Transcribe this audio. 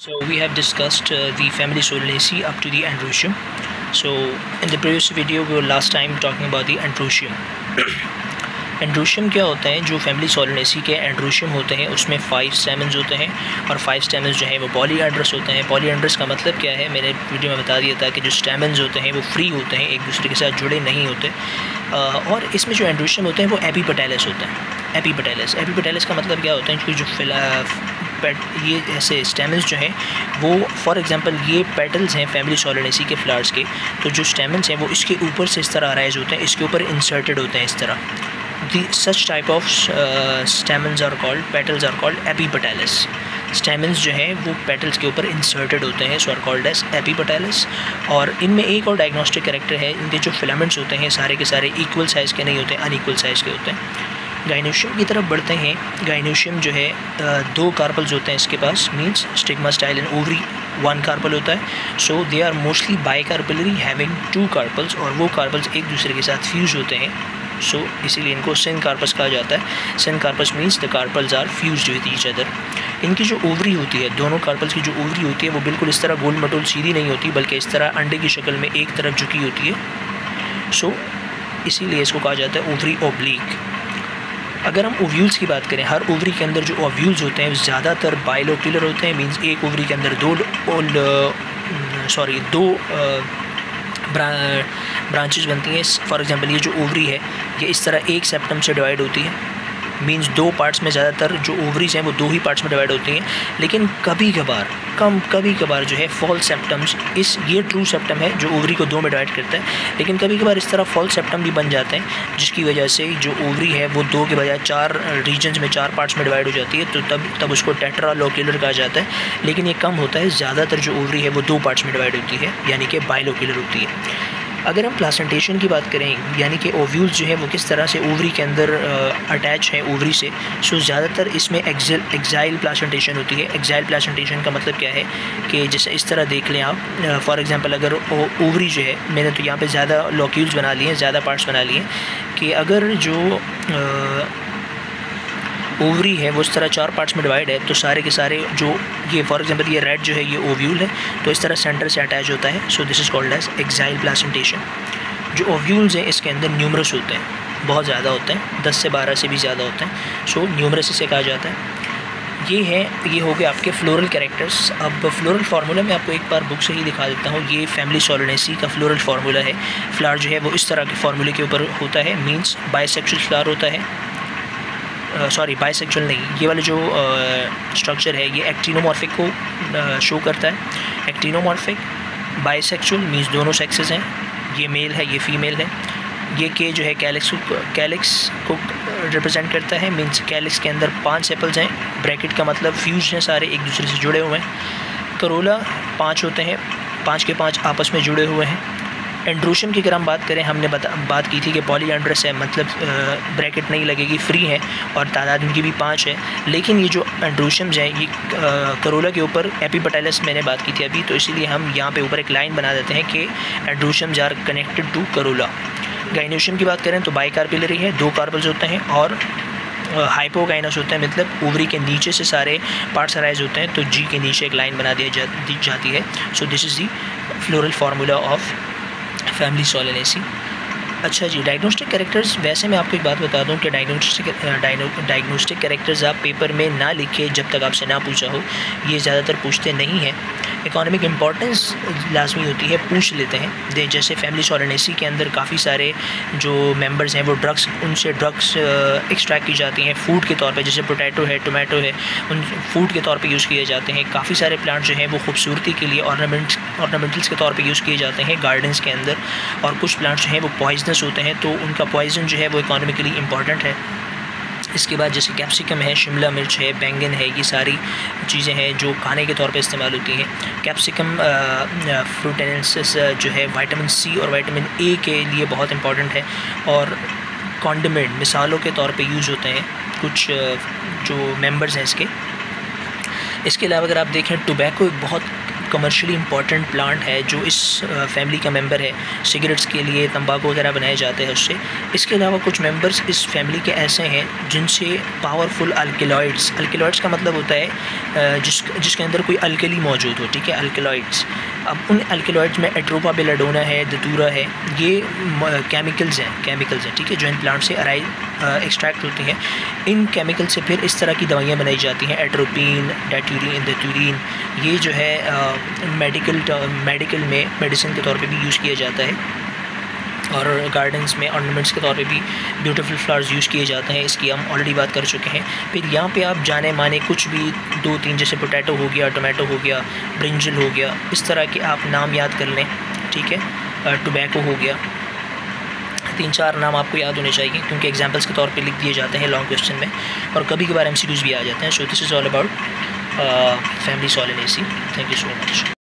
So we have discussed the family Solanaceae up to the Androecium. So in the previous video we were last time talking about the Androecium. Androecium क्या होता है? जो family Solanaceae के androecium होते हैं उसमें 5 stamens होते हैं और 5 स्टेमन्स जो हैं वो पॉलीएंड्रस होते हैं। पॉलीएंड्रस का मतलब क्या है, मैंने वीडियो में बता दिया था कि जो स्टेमन्स होते हैं वो फ्री होते हैं, एक दूसरे के साथ जुड़े नहीं होते। और इसमें जो एंड्रोशियम होते हैं वो एपीपेटैलस होता है। एपीपेटैलस का मतलब क्या होता है? क्योंकि जो ये ऐसे स्टेमन्स जो हैं वो फॉर एग्जांपल ये पेटल्स हैं फैमिली सोलेनेसी के फ्लावर्स के, तो जो स्टेमन्स हैं वो इसके ऊपर से इस तरह अराइज होते हैं, इसके ऊपर इंसर्टेड होते हैं इस तरह। such type of stamens are called, petals are called epipetalous. Stamens जो हैं वो पेटल्स के ऊपर इंसर्टेड होते हैं, सो आर कॉल्ड एज एपीपेटैलस। और इनमें एक और डायग्नोस्टिक कैरेक्टर है, इनके जो फिलामेंट्स होते हैं सारे के सारे इक्वल साइज़ के नहीं होते, अनइक्वल साइज़ के होते हैं। गाइनोशियम की तरफ बढ़ते हैं। गाइनोशियम जो है 2 कार्पल्स होते हैं इसके पास, means stigma style and ovary 1 carpel होता है। So they are mostly bicarpellary having 2 carpels, और वो कार्पल्स एक दूसरे के साथ फ्यूज़ होते हैं। सो इसीलिए इनको सिनकार्पस कहा जाता है। Syncarpous means the carpels are fused with each other. इनकी जो ओवरी होती है, दोनों कार्पल्स की जो ओवरी होती है वो बिल्कुल इस तरह गोल मटोल सीधी नहीं होती, बल्कि इस तरह अंडे की शक्ल में एक तरफ झुकी होती है। सो इसीलिए इसको कहा जाता है ओवरी ऑब्लिक। अगर हम ओव्यूल्स की बात करें, हर ओवरी के अंदर जो ओव्यूल्स होते हैं वो ज़्यादातर बाइलोक्यूलर होते हैं, मींस एक ओवरी के अंदर दो ब्रांचेस बनती हैं। फॉर एग्जांपल ये जो ओवरी है ये इस तरह एक सेप्टम से डिवाइड होती है, मींस 2 पार्ट्स में, ज़्यादातर जो ओवरीज हैं वो 2 ही पार्ट्स में डिवाइड होती हैं। लेकिन कभी कभार जो है फॉल्स सेप्टम्स, ये ट्रू सेप्टम है जो ओवरी को 2 में डिवाइड करता है, लेकिन कभी कभार इस तरह फॉल्स सेप्टम भी बन जाते हैं, जिसकी वजह से जो ओवरी है वो 2 के बजाय 4 रीजन्स में 4 पार्ट्स में डिवाइड हो जाती है, तो तब उसको टेट्रालोक्यूलर कहा जाता है। लेकिन ये कम होता है, ज़्यादातर जो ओवरी है वो 2 पार्ट्स में डिवाइड होती है, यानी कि बाइलोक्यूलर होती है। अगर हम प्लासेंटेशन की बात करें, यानी कि ओव्यूल्स जो है वो किस तरह से ओवरी के अंदर अटैच है ओवरी से, सो ज़्यादातर इसमें एक्साइल प्लासेंटेशन होती है। एक्साइल प्लासेंटेशन का मतलब क्या है कि जैसे इस तरह देख लें आप, फॉर एग्जांपल अगर ओवरी जो है, मैंने तो यहाँ पे ज़्यादा लॉक्यूल्स बना लिए हैं, ज़्यादा पार्ट्स बना लिए हैं, कि अगर जो ओवरी है वो इस तरह 4 पार्ट्स में डिवाइड है, तो सारे के सारे जो ये फॉर एग्जांपल ये रेड जो है ये ओव्यूल है, तो इस तरह सेंटर से अटैच होता है। So this is called as axile placentation. जो ओव्यूल्स हैं इसके अंदर न्यूमरस होते हैं, बहुत ज़्यादा होते हैं, 10 से 12 से भी ज़्यादा होते हैं। सो न्यूमरस इसे कहा जाता है। ये हो गए आपके फ्लोरल कैरेक्टर्स। अब फ्लोरल फार्मूला मैं आपको एक बार बुक से ही दिखा देता हूँ। ये फैमिली सोलेनेसी का फ्लोरल फार्मूला है। फ्लावर जो है वो इस तरह के फार्मूले के ऊपर होता है, मीन्स बाइसेक्सुअल फ्लावर होता है, बाइसेक्सुअल नहीं, ये वाला जो स्ट्रक्चर है ये एक्टिनोमॉर्फिक को शो करता है। एक्टिनोमॉर्फिक, बाइसेक्सुअल मींस दोनों सेक्सेस हैं, ये मेल है ये फीमेल है। ये के जो है कैलिक्स को रिप्रेजेंट करता है, मींस कैलिक्स के अंदर 5 सेपल्स हैं, ब्रैकेट का मतलब फ्यूज हैं, सारे एक दूसरे से जुड़े हुए हैं। करोला 5 होते हैं, 5 के 5 आपस में जुड़े हुए हैं। एंड्रोशियम की अगर हम बात करें, हमने बात की थी कि पॉलीएंड्रस है, मतलब ब्रैकेट नहीं लगेगी, फ्री है और तादाद इनकी भी 5 है। लेकिन ये जो एंड्रोशियम्स हैं ये करोला के ऊपर एपीपेटैलस मैंने बात की थी अभी, तो इसीलिए हम यहाँ पे ऊपर एक लाइन बना देते हैं कि androeciums are connected to corolla. Gynoecium की बात करें तो बाइकार्पिलरी है, 2 कार्पल्स होते हैं, और हाइपोगाइनस होता है, मतलब ओवरी के नीचे से सारे पार्ट्स अराइज होते हैं, तो जी के नीचे एक लाइन बना दी जाती है। So this is the floral formula of family Solanaceae. अच्छा जी, डायग्नोस्टिक कैरेक्टर्स, वैसे मैं आपको एक बात बता दूं कि डायग्नोस्टिक कैरेक्टर्स आप पेपर में ना लिखे जब तक आपसे ना पूछा हो, ये ज़्यादातर पूछते नहीं हैं। इकोनॉमिक इम्पोर्टेंस लाजमी होती है, पूछ लेते हैं। जैसे फैमिली सोलेनेसी के अंदर काफ़ी सारे जो मेंबर्स हैं वो उनसे ड्रग्स एक्सट्रैक्ट की जाती हैं फूड के तौर पे, जैसे पोटैटो है, टोमेटो है, उन फूड के तौर पे यूज़ किए जाते हैं। काफ़ी सारे प्लांट जो हैं वो खूबसूरती के लिए ऑर्नामेंटल्स के तौर पे यूज़ किए जाते हैं गार्डन्स के अंदर, और कुछ प्लांट जो हैं वो पॉइजनस होते हैं, तो उनका पॉइजन जो है वो इकोनॉमिकली इम्पॉर्टेंट है। इसके बाद जैसे कैप्सिकम है, शिमला मिर्च है, बैंगन है, ये सारी चीज़ें हैं जो खाने के तौर पे इस्तेमाल होती हैं। कैप्सिकम फ्रूटेनेंसिस जो है विटामिन सी और विटामिन ए के लिए बहुत इंपॉर्टेंट है, और कॉन्डिमेंट मिसालों के तौर पे यूज़ होते हैं कुछ जो मेंबर्स हैं इसके। इसके अलावा अगर आप देखें, टोबैको एक बहुत कमर्शियली इंपॉर्टेंट प्लांट है जो इस फैमिली का मेंबर है। सिगरेट्स के लिए तंबाकू वगैरह बनाए जाते हैं उससे। इसके अलावा कुछ मेंबर्स इस फैमिली के ऐसे हैं जिनसे पावरफुल अल्केलॉइड्स का मतलब होता है जिसके अंदर कोई अल्कली मौजूद हो, ठीक है, अल्केलॉइड्स। अब उन अल्केलॉइड्स में एट्रोपा बेलाडोना है, दतूरा है, ये केमिकल्स हैं, ठीक है, जो इन प्लांट से एक्सट्रैक्ट होती हैं। इन केमिकल से फिर इस तरह की दवाइयाँ बनाई जाती हैं, एट्रोपिन, डेटूरिन, दतूरिन। ये जो है मेडिकल में मेडिसिन के तौर पे भी यूज़ किया जाता है, और गार्डन्स में ऑर्नामेंट्स के तौर पे भी ब्यूटीफुल फ्लावर्स यूज़ किए जाते हैं। इसकी हम ऑलरेडी बात कर चुके हैं। फिर यहाँ पे आप जाने माने कुछ भी 2-3 जैसे पोटैटो हो गया, टोमेटो हो गया, ब्रिंजल हो गया, इस तरह के आप नाम याद कर लें, ठीक है। टोबैको हो गया, 3-4 नाम आपको याद होने चाहिए क्योंकि एग्जाम्पल्स के तौर पे लिख दिए जाते हैं लॉन्ग क्वेश्चन में, और कभी कभार MCQs भी आ जाते हैं। सो this is all about family soil in AC। Thank you so much.